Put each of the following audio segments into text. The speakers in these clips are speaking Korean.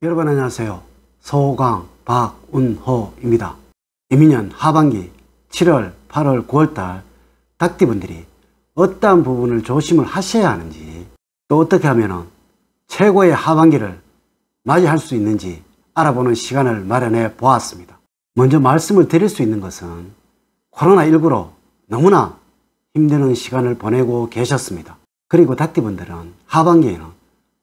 여러분 안녕하세요. 서호강 박운호입니다. 이민년 하반기 7월, 8월, 9월달 닭띠분들이 어떠한 부분을 조심을 하셔야 하는지, 또 어떻게 하면 최고의 하반기를 맞이할 수 있는지 알아보는 시간을 마련해 보았습니다. 먼저 말씀을 드릴 수 있는 것은 코로나19로 너무나 힘드는 시간을 보내고 계셨습니다. 그리고 닭띠분들은 하반기에는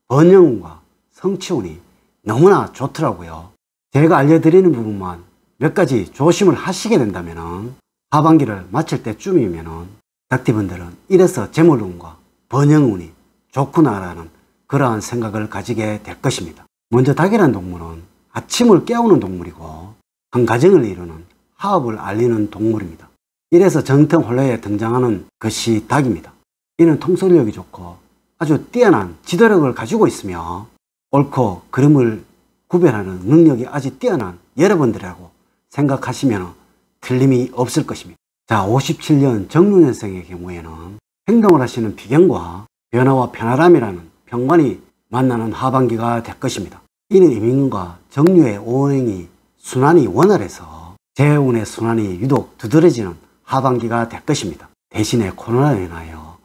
번영운과 성취운이 너무나 좋더라고요. 제가 알려드리는 부분만 몇 가지 조심을 하시게 된다면 하반기를 마칠 때쯤이면 닭띠분들은 이래서 재물운과 번영운이 좋구나라는 그러한 생각을 가지게 될 것입니다. 먼저 닭이라는 동물은 아침을 깨우는 동물이고 한 가정을 이루는 화합을 알리는 동물입니다. 이래서 정통혼례에 등장하는 것이 닭입니다. 이는 통솔력이 좋고 아주 뛰어난 지도력을 가지고 있으며 옳고 그름을 구별하는 능력이 아주 뛰어난 여러분들이라고 생각하시면 틀림이 없을 것입니다. 자, 57년 정유년생의 경우에는 행동을 하시는 비경과 변화와 편안함이라는 평관이 만나는 하반기가 될 것입니다. 이는 이민과 정유의 오행이 순환이 원활해서 재운의 순환이 유독 두드러지는 하반기가 될 것입니다. 대신에 코로나로 인하여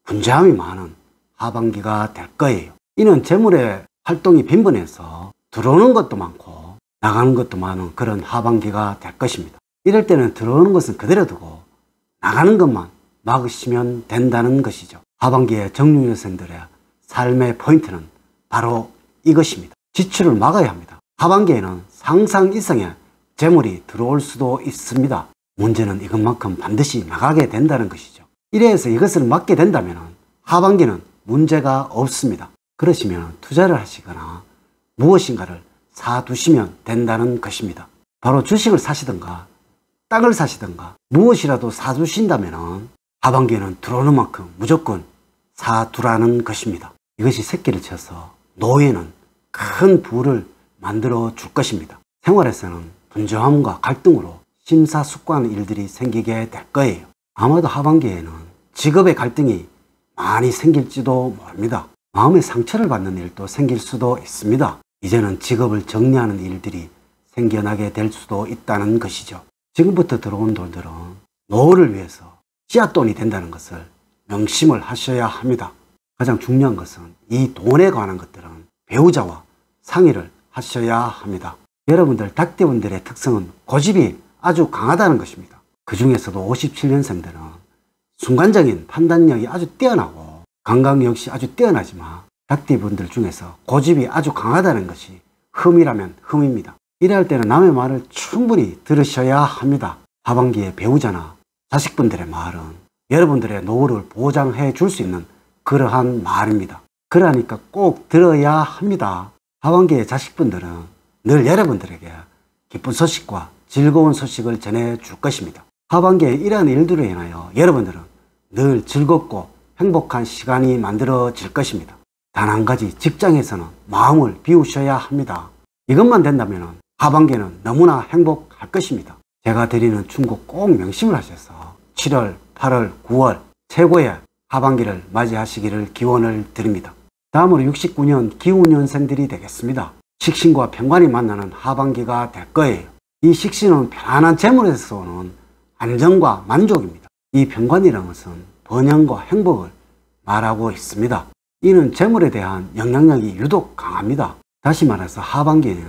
분주함이 많은 하반기가 될 거예요. 이는 재물의 활동이 빈번해서 들어오는 것도 많고 나가는 것도 많은 그런 하반기가 될 것입니다. 이럴 때는 들어오는 것은 그대로 두고 나가는 것만 막으시면 된다는 것이죠. 하반기에 정유년생들의 삶의 포인트는 바로 이것입니다. 지출을 막아야 합니다. 하반기에는 상상 이상의 재물이 들어올 수도 있습니다. 문제는 이것만큼 반드시 나가게 된다는 것이죠. 이래서 이것을 막게 된다면 하반기는 문제가 없습니다. 그러시면 투자를 하시거나 무엇인가를 사두시면 된다는 것입니다. 바로 주식을 사시든가 땅을 사시든가 무엇이라도 사두신다면 하반기에는 들어오는 만큼 무조건 사두라는 것입니다. 이것이 새끼를 쳐서 노후에는 큰 부를 만들어 줄 것입니다. 생활에서는 분주함과 갈등으로 심사숙고하는 일들이 생기게 될 거예요. 아마도 하반기에는 직업의 갈등이 많이 생길지도 모릅니다. 마음의 상처를 받는 일도 생길 수도 있습니다. 이제는 직업을 정리하는 일들이 생겨나게 될 수도 있다는 것이죠. 지금부터 들어온 돈들은 노후를 위해서 씨앗돈이 된다는 것을 명심을 하셔야 합니다. 가장 중요한 것은 이 돈에 관한 것들은 배우자와 상의를 하셔야 합니다. 여러분들 닭띠분들의 특성은 고집이 아주 강하다는 것입니다. 그 중에서도 57년생들은 순간적인 판단력이 아주 뛰어나고 감각 역시 아주 뛰어나지만 닭띠분들 중에서 고집이 아주 강하다는 것이 흠이라면 흠입니다. 이럴 때는 남의 말을 충분히 들으셔야 합니다. 하반기에 배우자나 자식분들의 말은 여러분들의 노후를 보장해 줄 수 있는 그러한 말입니다. 그러니까 꼭 들어야 합니다. 하반기에 자식분들은 늘 여러분들에게 기쁜 소식과 즐거운 소식을 전해 줄 것입니다. 하반기에 이러한 일들로 인하여 여러분들은 늘 즐겁고 행복한 시간이 만들어질 것입니다. 단 한 가지, 직장에서는 마음을 비우셔야 합니다. 이것만 된다면 하반기에는 너무나 행복할 것입니다. 제가 드리는 충고 꼭 명심을 하셔서 7월, 8월, 9월 최고의 하반기를 맞이하시기를 기원을 드립니다. 다음으로 69년 기운년생들이 되겠습니다. 식신과 편관이 만나는 하반기가 될 거예요. 이 식신은 편안한 재물에서 오는 안정과 만족입니다. 이 편관이라는 것은 번영과 행복을 말하고 있습니다. 이는 재물에 대한 영향력이 유독 강합니다. 다시 말해서 하반기에는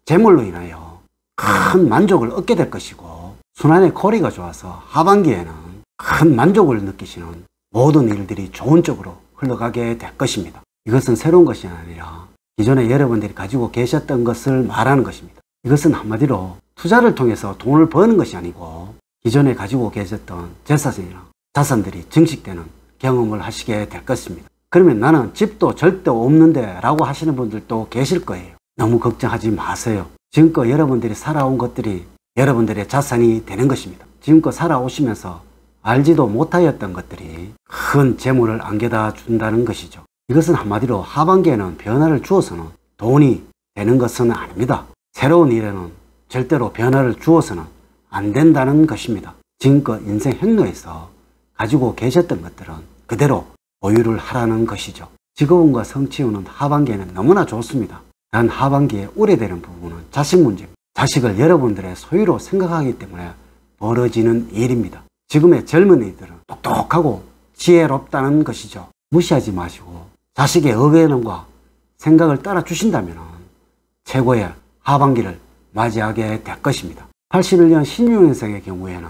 재물로 인하여 큰 만족을 얻게 될 것이고 순환의 고리가 좋아서 하반기에는 큰 만족을 느끼시는 모든 일들이 좋은 쪽으로 흘러가게 될 것입니다. 이것은 새로운 것이 아니라 기존에 여러분들이 가지고 계셨던 것을 말하는 것입니다. 이것은 한마디로 투자를 통해서 돈을 버는 것이 아니고 기존에 가지고 계셨던 재산이나 자산들이 증식되는 경험을 하시게 될 것입니다. 그러면 나는 집도 절대 없는데 라고 하시는 분들도 계실 거예요. 너무 걱정하지 마세요. 지금껏 여러분들이 살아온 것들이 여러분들의 자산이 되는 것입니다. 지금껏 살아오시면서 알지도 못하였던 것들이 큰 재물을 안겨다 준다는 것이죠. 이것은 한마디로 하반기에는 변화를 주어서는 돈이 되는 것은 아닙니다. 새로운 일에는 절대로 변화를 주어서는 안 된다는 것입니다. 지금껏 인생 행로에서 가지고 계셨던 것들은 그대로 보유를 하라는 것이죠. 직업운과 성취운은 하반기에는 너무나 좋습니다. 단 하반기에 우려되는 부분은 자식 문제입니다. 자식을 여러분들의 소유로 생각하기 때문에 벌어지는 일입니다. 지금의 젊은이들은 똑똑하고 지혜롭다는 것이죠. 무시하지 마시고 자식의 의견과 생각을 따라 주신다면 최고의 하반기를 맞이하게 될 것입니다. 81년 신유년생의 경우에는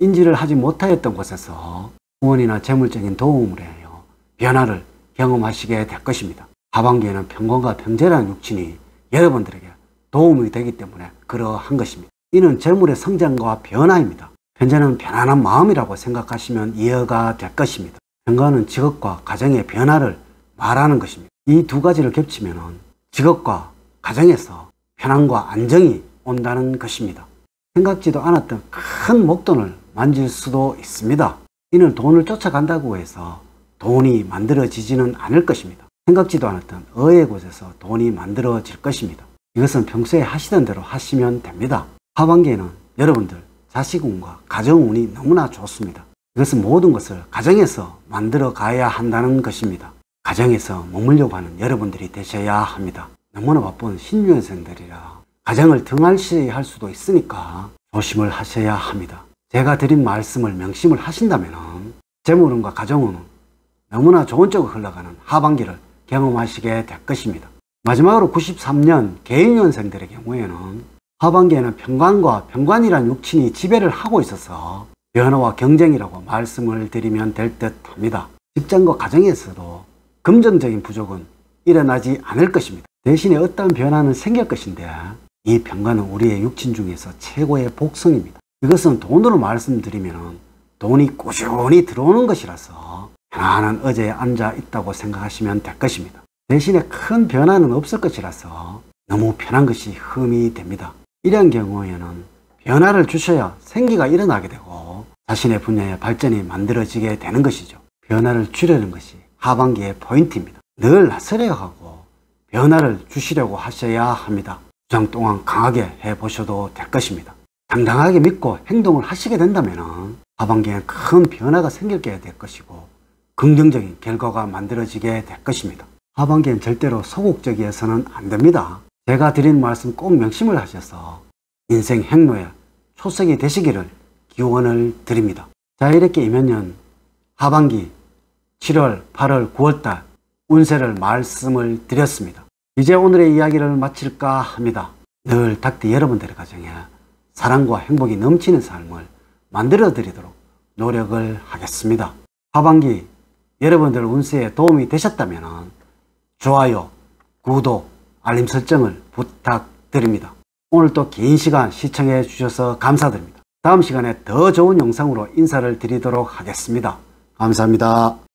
인지를 하지 못하였던 곳에서 후원이나 재물적인 도움을 하여 변화를 경험하시게 될 것입니다. 하반기에는 평관과 평재라는 육친이 여러분들에게 도움이 되기 때문에 그러한 것입니다. 이는 재물의 성장과 변화입니다. 편재는 편안한 마음이라고 생각하시면 이해가 될 것입니다. 평관은 직업과 가정의 변화를 말하는 것입니다. 이 두 가지를 겹치면 직업과 가정에서 편안과 안정이 온다는 것입니다. 생각지도 않았던 큰 목돈을 만질 수도 있습니다. 이는 돈을 쫓아간다고 해서 돈이 만들어지지는 않을 것입니다. 생각지도 않았던 의의 곳에서 돈이 만들어질 것입니다. 이것은 평소에 하시던 대로 하시면 됩니다. 하반기에는 여러분들 자식운과 가정운이 너무나 좋습니다. 이것은 모든 것을 가정에서 만들어 가야 한다는 것입니다. 가정에서 머물려고 하는 여러분들이 되셔야 합니다. 너무나 바쁜 신유년생들이라 가정을 등한시할 수도 있으니까 조심을 하셔야 합니다. 제가 드린 말씀을 명심을 하신다면 재물운과 가정운은 너무나 좋은 쪽으로 흘러가는 하반기를 경험하시게 될 것입니다. 마지막으로 93년 개인년생들의 경우에는 하반기에는 평관과 평관이란 육친이 지배를 하고 있어서 변화와 경쟁이라고 말씀을 드리면 될 듯 합니다. 직장과 가정에서도 긍정적인 부족은 일어나지 않을 것입니다. 대신에 어떤 변화는 생길 것인데 이 평관은 우리의 육친 중에서 최고의 복성입니다. 이것은 돈으로 말씀드리면 돈이 꾸준히 들어오는 것이라서 편안한 의자에 앉아 있다고 생각하시면 될 것입니다. 대신에 큰 변화는 없을 것이라서 너무 편한 것이 흠이 됩니다. 이런 경우에는 변화를 주셔야 생기가 일어나게 되고 자신의 분야의 발전이 만들어지게 되는 것이죠. 변화를 주려는 것이 하반기의 포인트입니다. 늘 나서려고 변화를 주시려고 하셔야 합니다. 주장 동안 강하게 해보셔도 될 것입니다. 당당하게 믿고 행동을 하시게 된다면 하반기에는 큰 변화가 생기게 될 것이고 긍정적인 결과가 만들어지게 될 것입니다. 하반기엔 절대로 소극적이어서는 안 됩니다. 제가 드린 말씀 꼭 명심을 하셔서 인생 행로의 초석이 되시기를 기원을 드립니다. 자, 이렇게 이면년 하반기 7월, 8월, 9월달 운세를 말씀을 드렸습니다. 이제 오늘의 이야기를 마칠까 합니다. 늘 닭띠 여러분들의 가정에 사랑과 행복이 넘치는 삶을 만들어 드리도록 노력을 하겠습니다. 하반기 여러분들 운세에 도움이 되셨다면 좋아요, 구독, 알림 설정을 부탁드립니다. 오늘도 긴 시간 시청해 주셔서 감사드립니다. 다음 시간에 더 좋은 영상으로 인사를 드리도록 하겠습니다. 감사합니다.